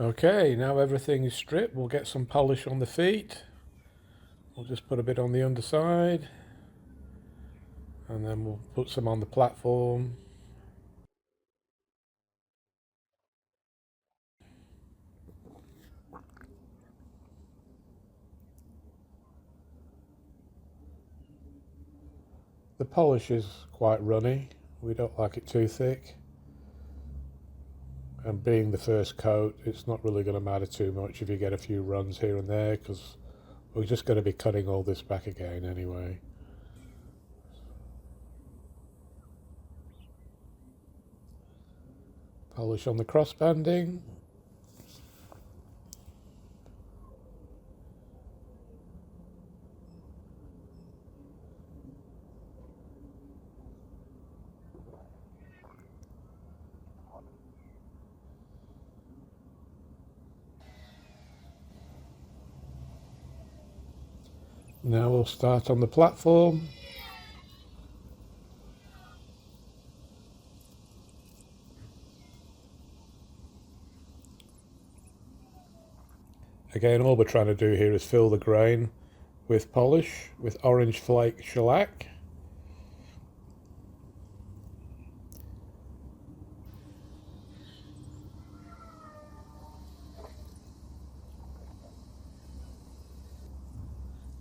Okay, now everything is stripped, we'll get some polish on the feet. We'll just put a bit on the underside, and then we'll put some on the platform. The polish is quite runny, we don't like it too thick. And being the first coat, it's not really going to matter too much if you get a few runs here and there, because we're just going to be cutting all this back again anyway. Polish on the crossbanding. Now we'll start on the platform. Again, all we're trying to do here is fill the grain with polish, with orange flake shellac.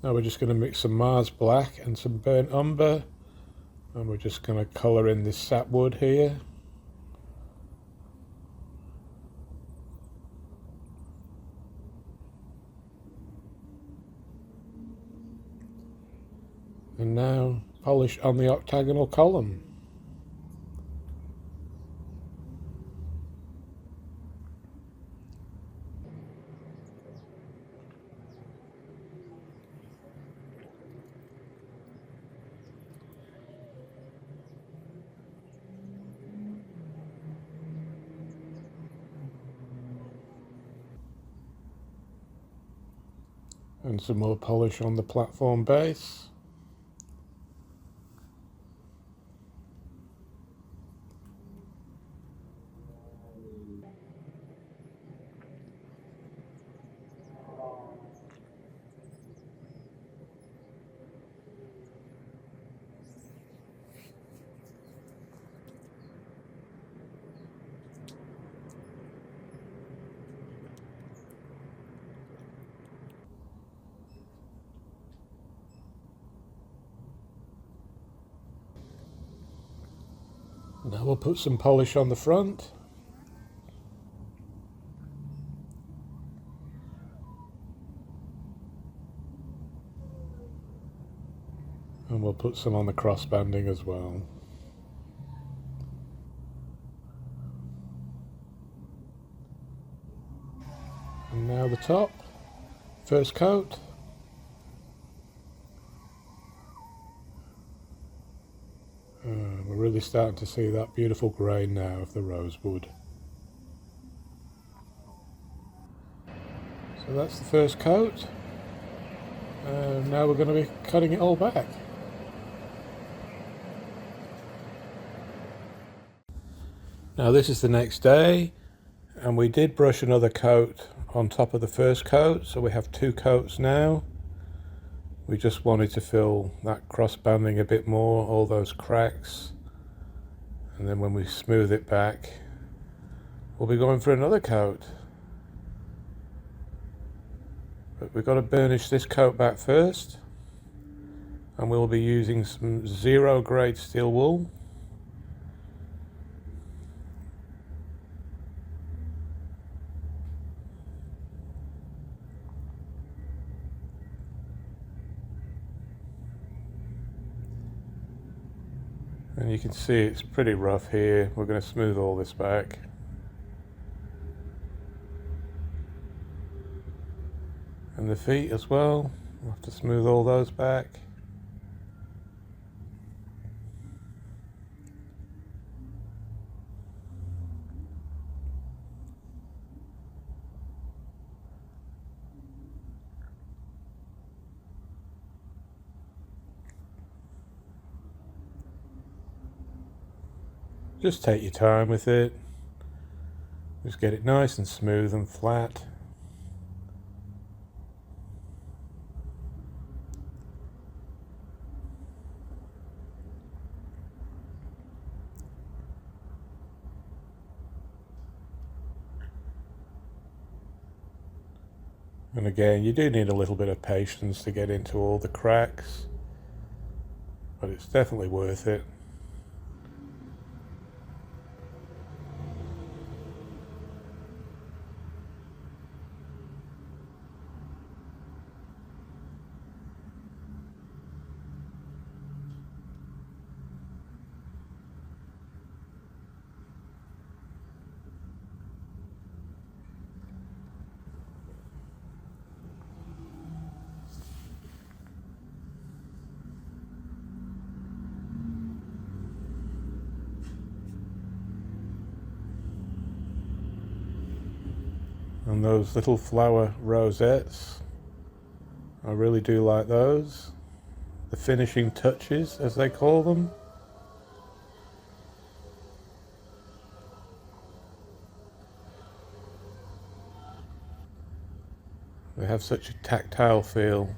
Now we're just going to mix some Mars black and some burnt umber, and we're just going to colour in this sapwood here. And now polish on the octagonal column. And some more polish on the platform base. Now we'll put some polish on the front. And we'll put some on the crossbanding as well. And now the top, first coat. We're really starting to see that beautiful grain now of the rosewood. So that's the first coat. Now we're going to be cutting it all back. Now this is the next day, and we did brush another coat on top of the first coat, so we have two coats now. We just wanted to fill that crossbanding a bit more, all those cracks, and then when we smooth it back, we'll be going for another coat. But we've got to burnish this coat back first, and we'll be using some 0 grade steel wool. And you can see it's pretty rough here. We're going to smooth all this back. And the feet as well, we'll have to smooth all those back. Just take your time with it. Just get it nice and smooth and flat. And again, you do need a little bit of patience to get into all the cracks, but it's definitely worth it. And those little flower rosettes, I really do like those. The finishing touches, as they call them. They have such a tactile feel.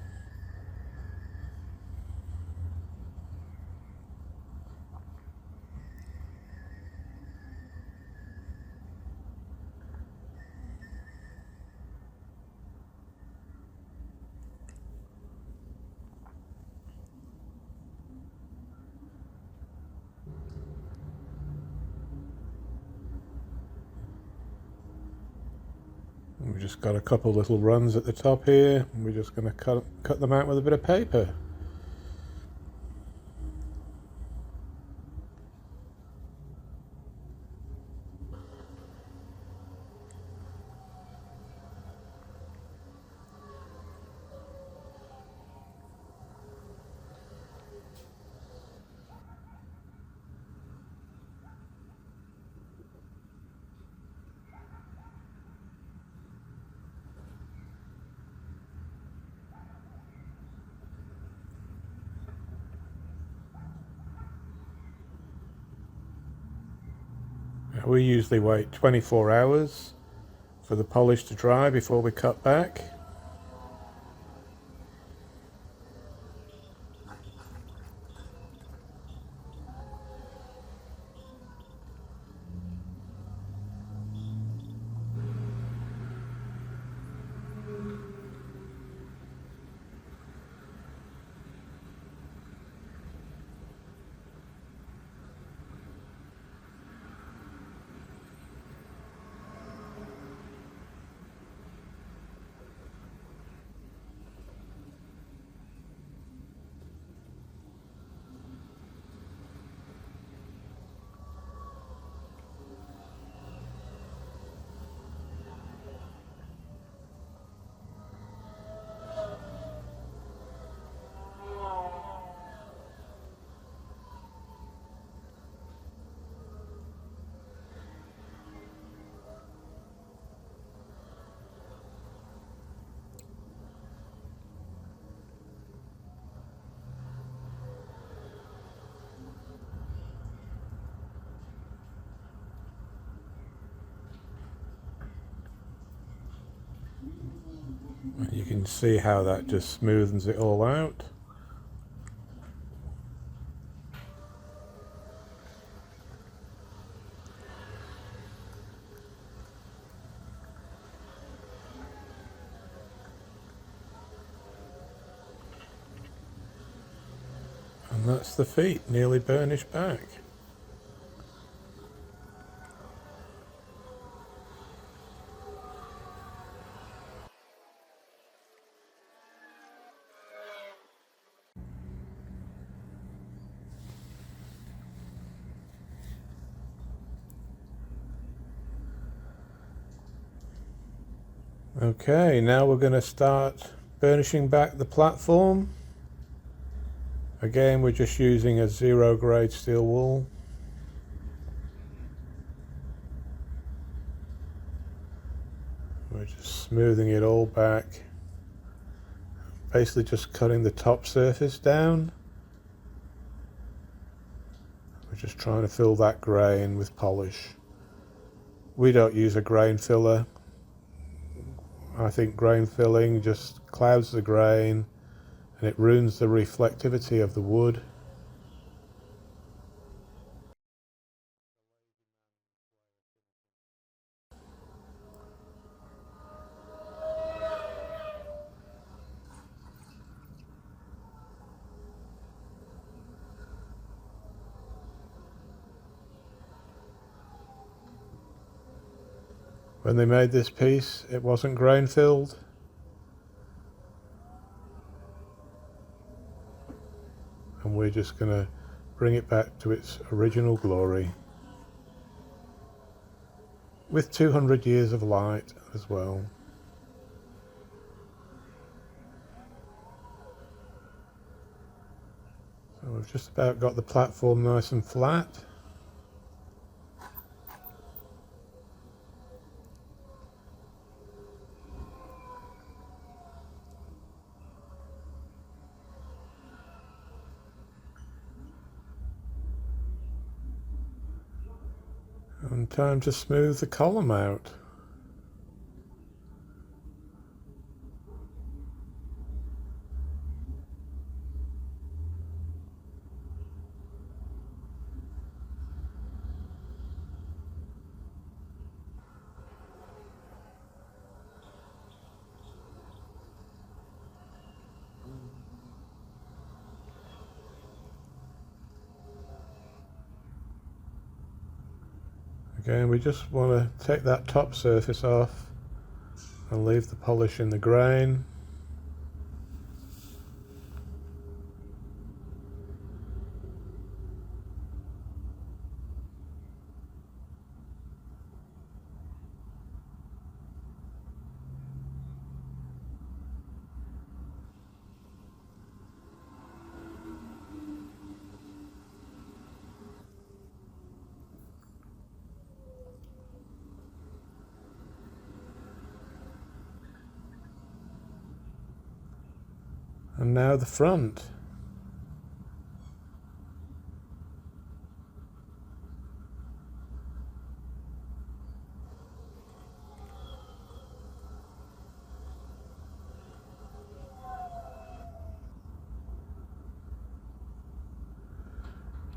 We've just got a couple little runs at the top here, and we're just going to cut them out with a bit of paper. We usually wait 24 hours for the polish to dry before we cut back. You can see how that just smoothens it all out. And that's the feet nearly burnished back. Okay, now we're going to start burnishing back the platform. Again, we're just using a 0 grade steel wool. We're just smoothing it all back. Basically just cutting the top surface down. We're just trying to fill that grey in with polish. We don't use a grain filler. I think grain filling just clouds the grain and it ruins the reflectivity of the wood. When they made this piece, it wasn't grain filled. And we're just going to bring it back to its original glory. With 200 years of light as well. So we've just about got the platform nice and flat. And time to smooth the column out. Again, we just want to take that top surface off and leave the polish in the grain. And now the front.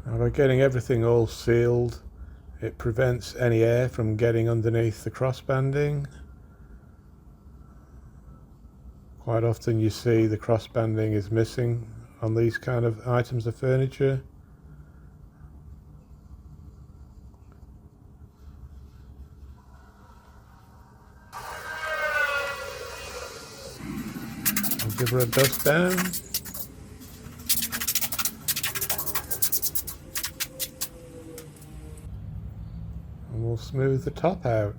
Now by getting everything all sealed, it prevents any air from getting underneath the crossbanding. Quite often you see the crossbanding is missing on these kind of items of furniture. I'll give her a dust down. And we'll smooth the top out.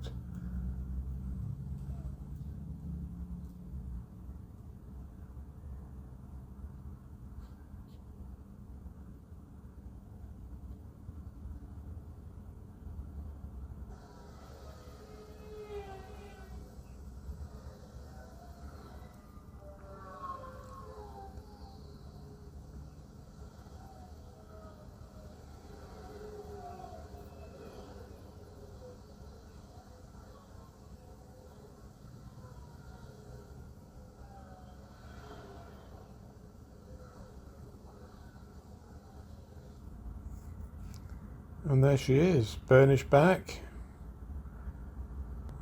And there she is, burnished back.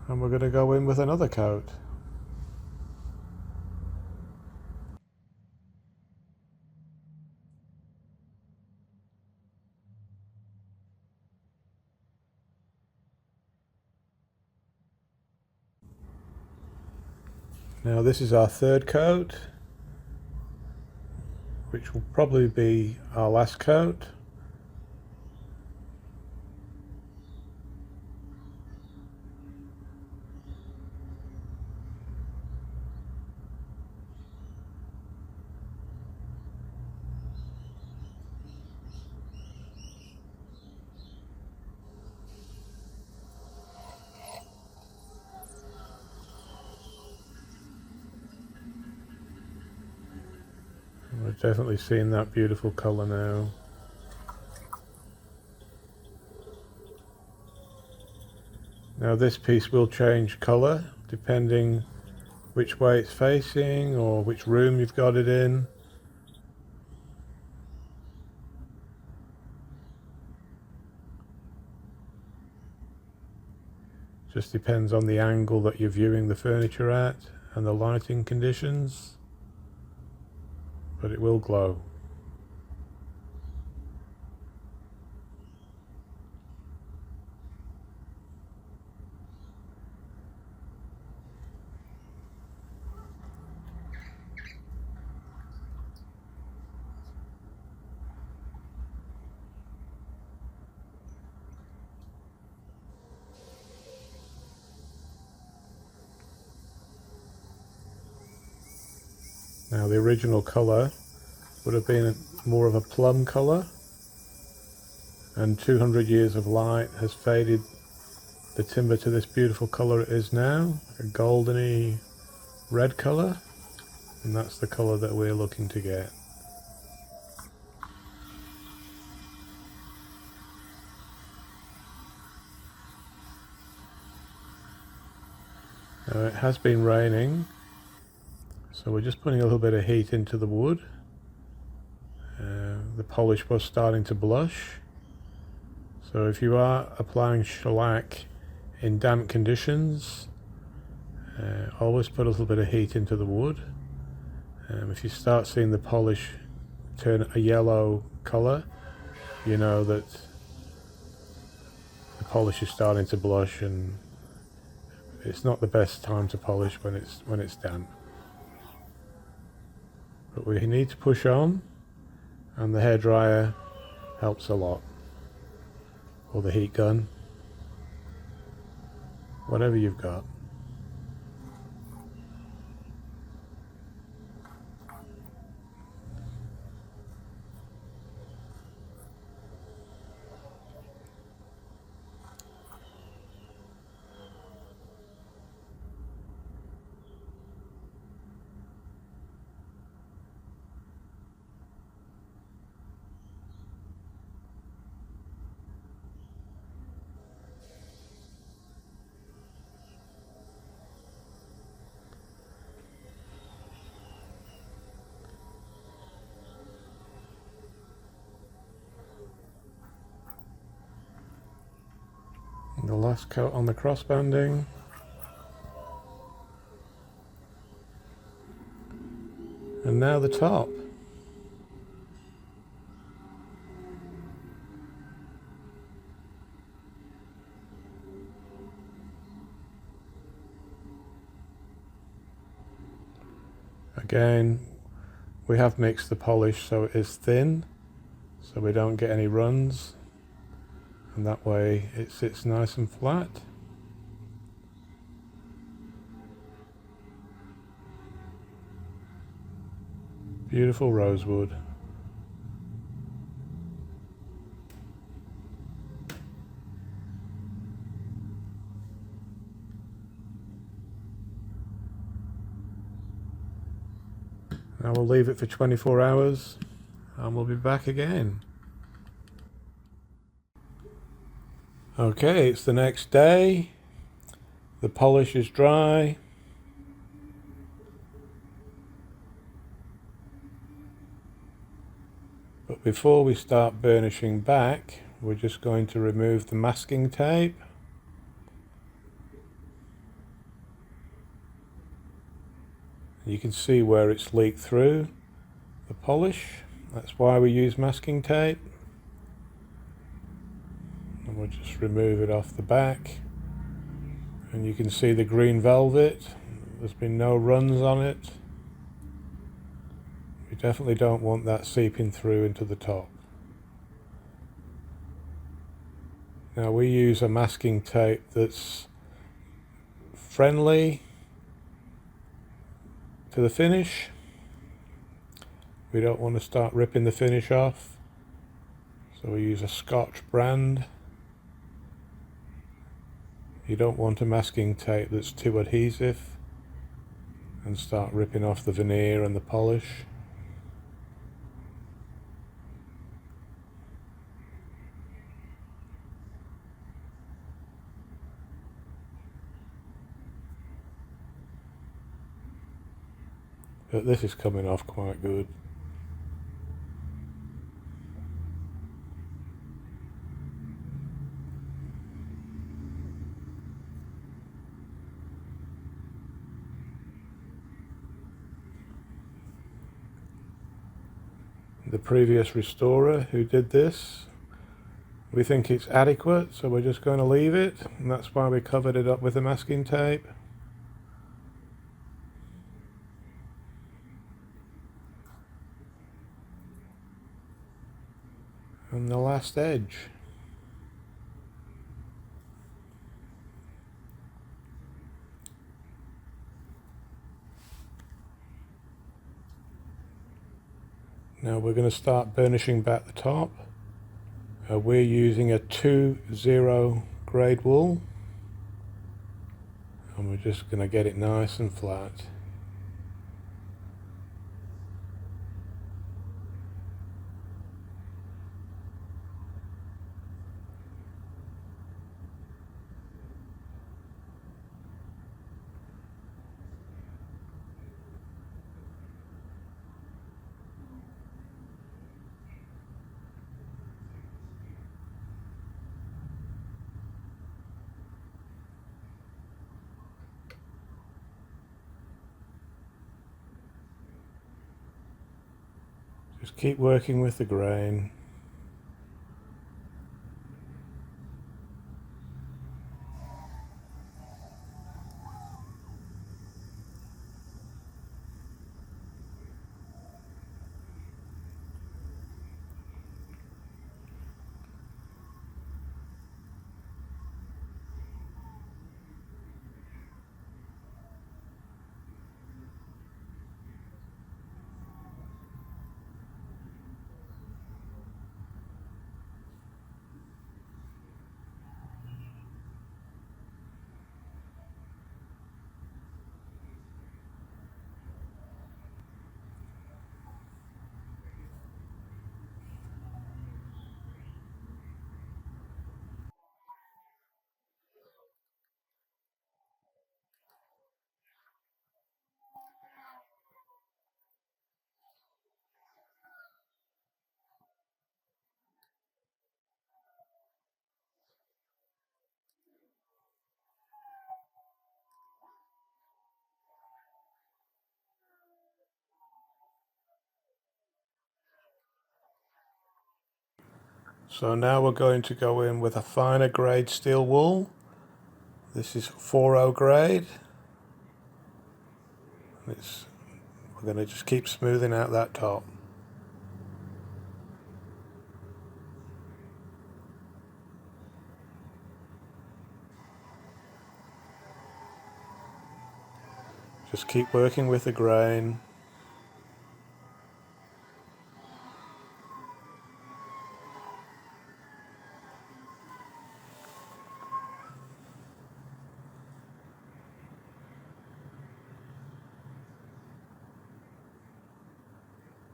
And we're going to go in with another coat. Now this is our third coat, which will probably be our last coat. We're definitely seeing that beautiful colour now. Now Now this piece will change colour depending which way it's facing or which room you've got it in. Just depends on the angle that you're viewing the furniture at and the lighting conditions, but it will glow. Now the original colour would have been more of a plum colour, and 200 years of light has faded the timber to this beautiful colour it is now, a goldeny red colour, and that's the colour that we're looking to get. Now it has been raining, so we're just putting a little bit of heat into the wood. The polish was starting to blush, so if you are applying shellac in damp conditions, always put a little bit of heat into the wood. If you start seeing the polish turn a yellow colour, you know that the polish is starting to blush, and it's not the best time to polish when it's damp. But we need to push on, and the hairdryer helps a lot, or the heat gun, whatever you've got. The last coat on the crossbanding. And now the top. Again, we have mixed the polish so it is thin, so we don't get any runs, and that way it sits nice and flat. Beautiful rosewood. Now we'll leave it for 24 hours and we'll be back again. Okay, it's the next day. The polish is dry. But before we start burnishing back, we're just going to remove the masking tape. You can see where it's leaked through the polish. That's why we use masking tape. And we'll just remove it off the back. And you can see the green velvet. There's been no runs on it. We definitely don't want that seeping through into the top. Now we use a masking tape that's friendly to the finish. We don't want to start ripping the finish off, so we use a Scotch brand. You don't want a masking tape that's too adhesive and start ripping off the veneer and the polish. but this is coming off quite good. The previous restorer who did this, we think it's adequate, so we're just going to leave it, and that's why we covered it up with the masking tape. And the last edge. Now we're going to start burnishing back the top. We're using a 2-0 grade wool, and we're just going to get it nice and flat. Just keep working with the grain. So now we're going to go in with a finer grade steel wool. This is 4-0 grade. We're going to just keep smoothing out that top. Just keep working with the grain.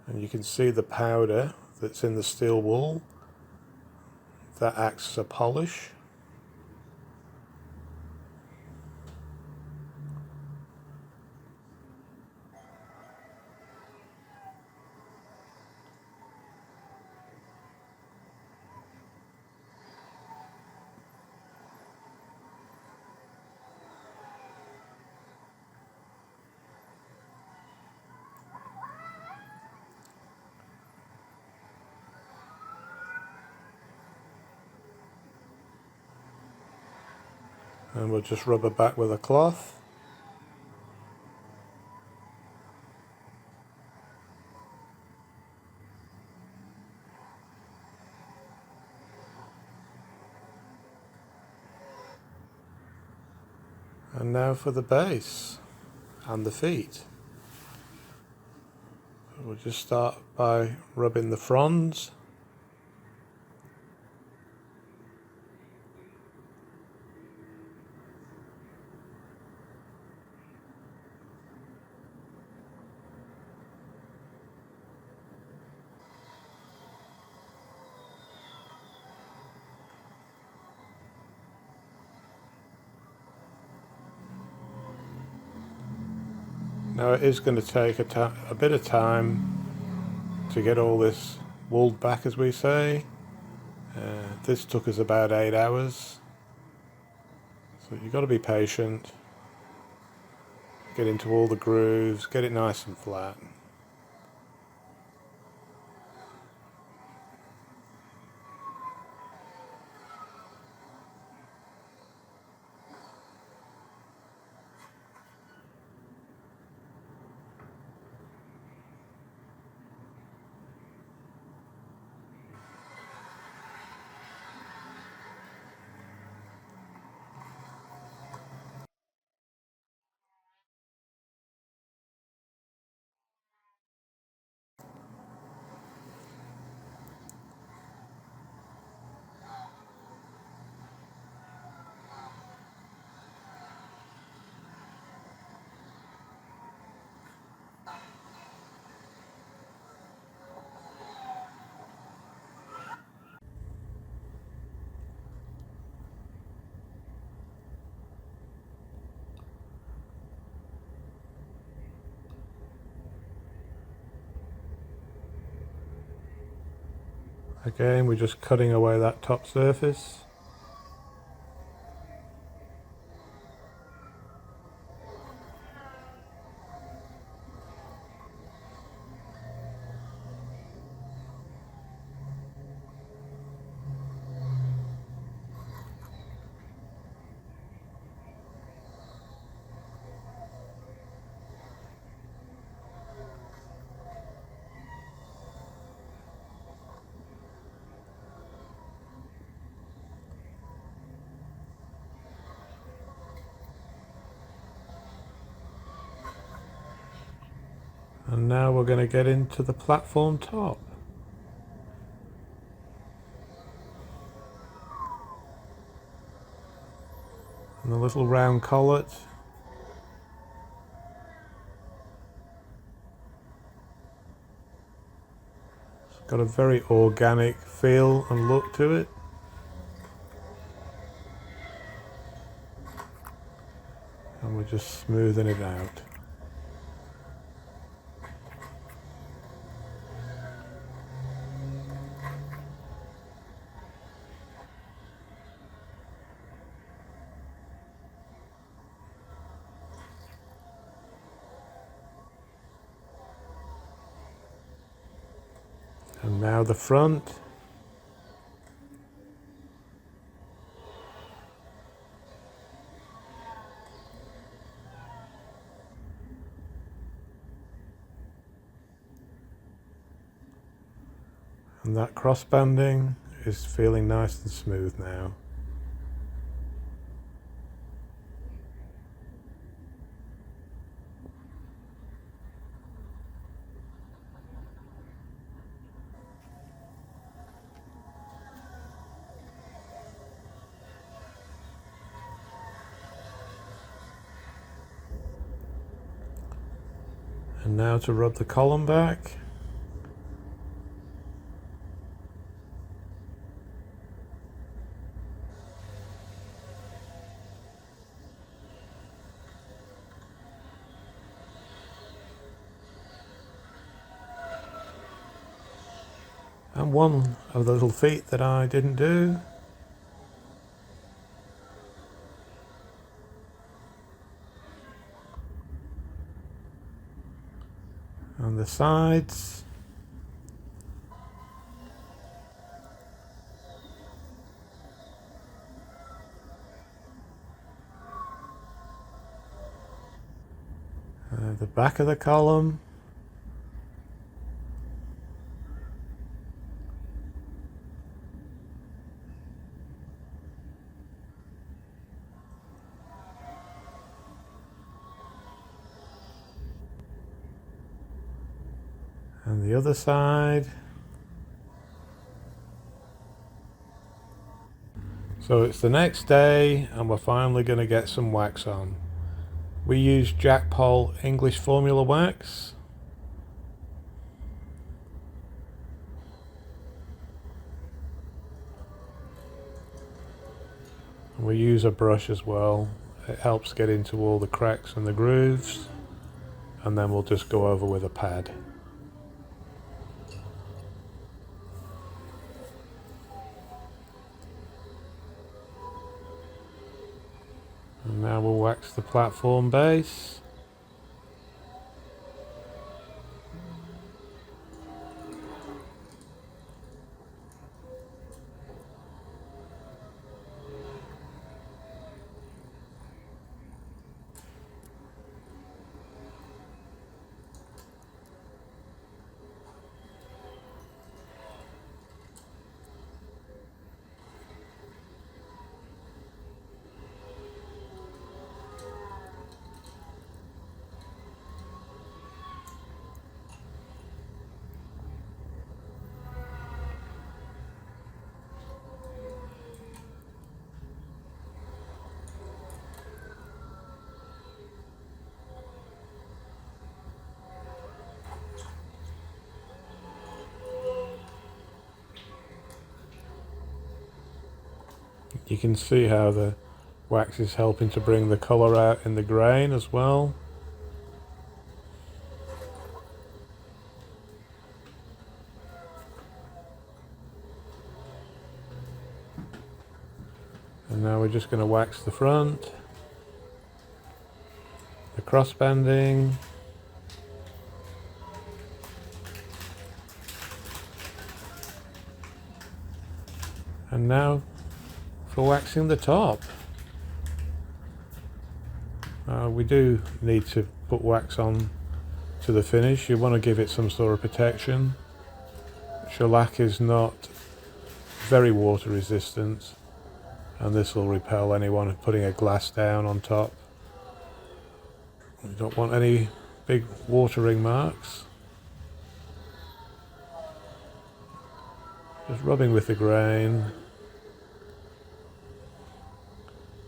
And you can see the powder that's in the steel wool. That acts as a polish. And we'll just rub it back with a cloth. And now for the base and the feet. We'll just start by rubbing the fronds. Now it is going to take a bit of time to get all this wool back, as we say. This took us about 8 hours, so you've got to be patient, get into all the grooves, get it nice and flat. Again, we're just cutting away that top surface. And now we're going to get into the platform top. And the little round collet. It's got a very organic feel and look to it. And we're just smoothing it out. And now the front. And that cross banding is feeling nice and smooth now. And now to rub the column back. And one of the little feet that I didn't do. On the sides. The back of the column. And the other side. So it's the next day and we're finally going to get some wax on. We use Jack Pole English Formula Wax. We use a brush as well. It helps get into all the cracks and the grooves. and then we'll just go over with a pad. And now we'll wax the platform base. You can see how the wax is helping to bring the colour out in the grain as well. And now we're just going to wax the front, the cross banding, and now for waxing the top. We do need to put wax on to the finish. You want to give it some sort of protection. Shellac is not very water resistant, and this will repel anyone putting a glass down on top. We don't want any big watering marks. Just rubbing with the grain.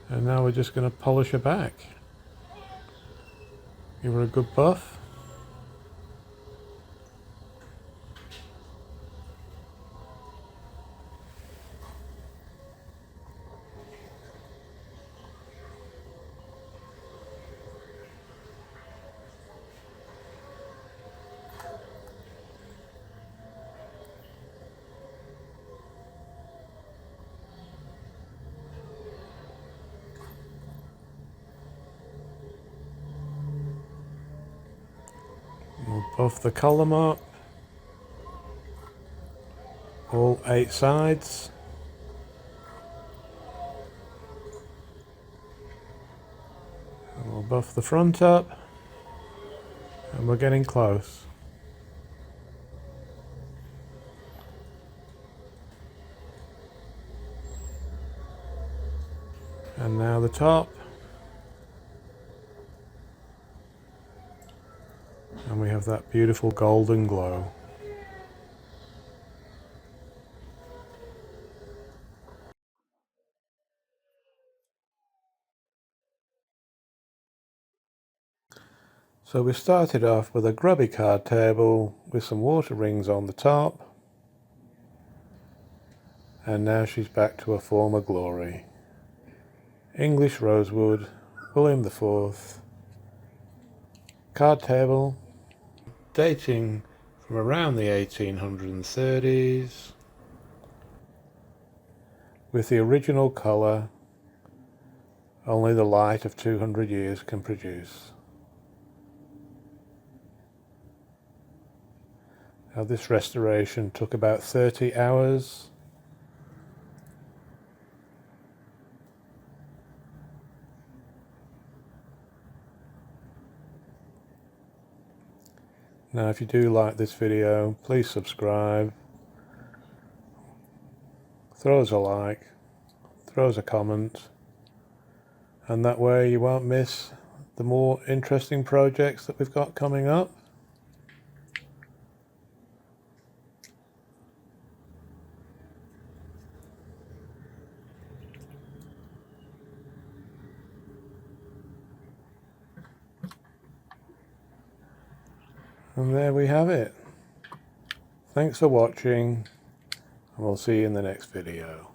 And now we're just going to polish her back. Give her a good buff. We'll buff the column up, all 8 sides. And we'll buff the front up, and we're getting close. And now the top. And we have that beautiful golden glow. So we started off with a grubby card table with some water rings on the top. And now she's back to her former glory. English Rosewood, William IV, card table, dating from around the 1830s, with the original colour only the light of 200 years can produce. Now this restoration took about 30 hours. Now if you do like this video, please subscribe, throw us a like, throw us a comment, and that way you won't miss the more interesting projects that we've got coming up. And there we have it. Thanks for watching, and we'll see you in the next video.